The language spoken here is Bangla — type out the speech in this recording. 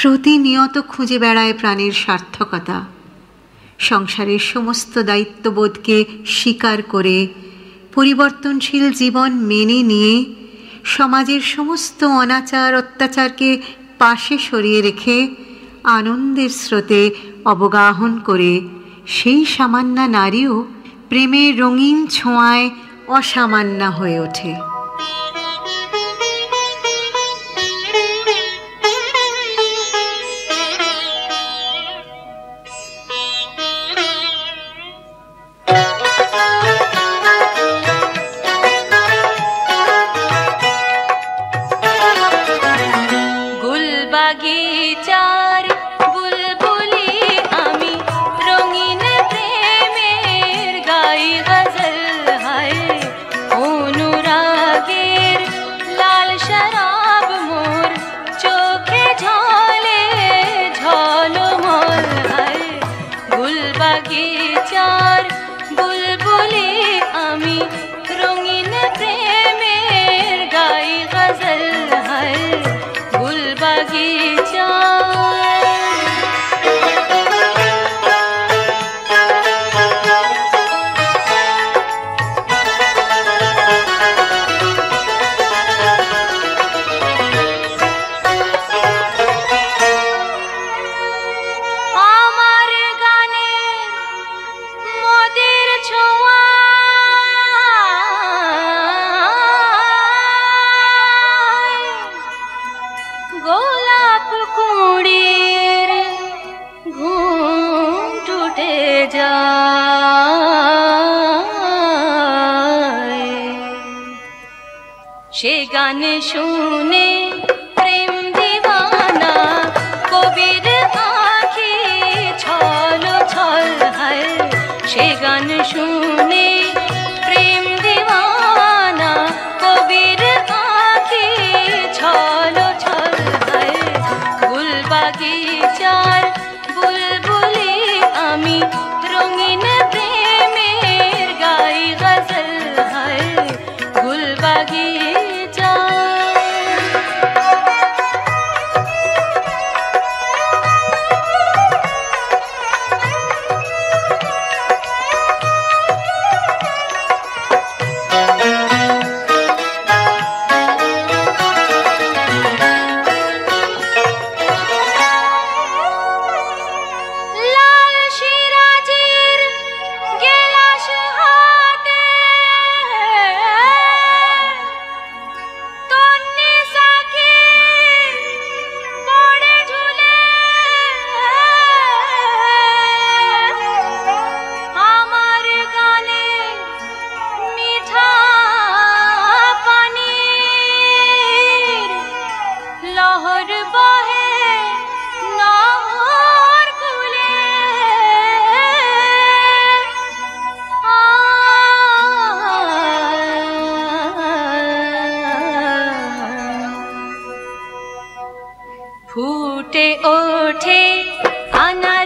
প্রতিনিয়ত খুঁজে বেড়ায় প্রাণের সার্থকতা। সংসারের সমস্ত দায়িত্ববোধকে স্বীকার করে পরিবর্তনশীল জীবন মেনে নিয়ে সমাজের সমস্ত অনাচার অত্যাচারকে পাশে সরিয়ে রেখে আনন্দের স্রোতে অবগাহন করে সেই সামান্যা নারীও প্রেমের রঙিন ছোঁয়ায় অসামান্যা হয়ে ওঠে। বাগিচার বুলবুলি আমি, রঙিন প্রেমের গাই গজল। হায় অনুরাগের লাল শরাব মোর চোখে ঝলে ঝলমল। হায় গুল বাগিচার বুলবুলি আমি, রঙিন প্রেমের গাই গজল। হায় গুল বাগিচা আমার গানে মদের ছোঁয়া, গোলাপ কুড়ির ঘুম টুটে যায়। সে গান শুনে প্রেম দিওয়ানা কবির আঁখি ছল ছল। হয় সে গান শুনে প্রেম দিওয়ানা কবির আঁখি ছল ছল। হয় গুল বাগিচার বুলবুলি আমি, রঙিন প্রেমের গাই গজল। হয় গুল বাগিচা লহর বহে নহর কুলে। ফুটে ওঠে আনা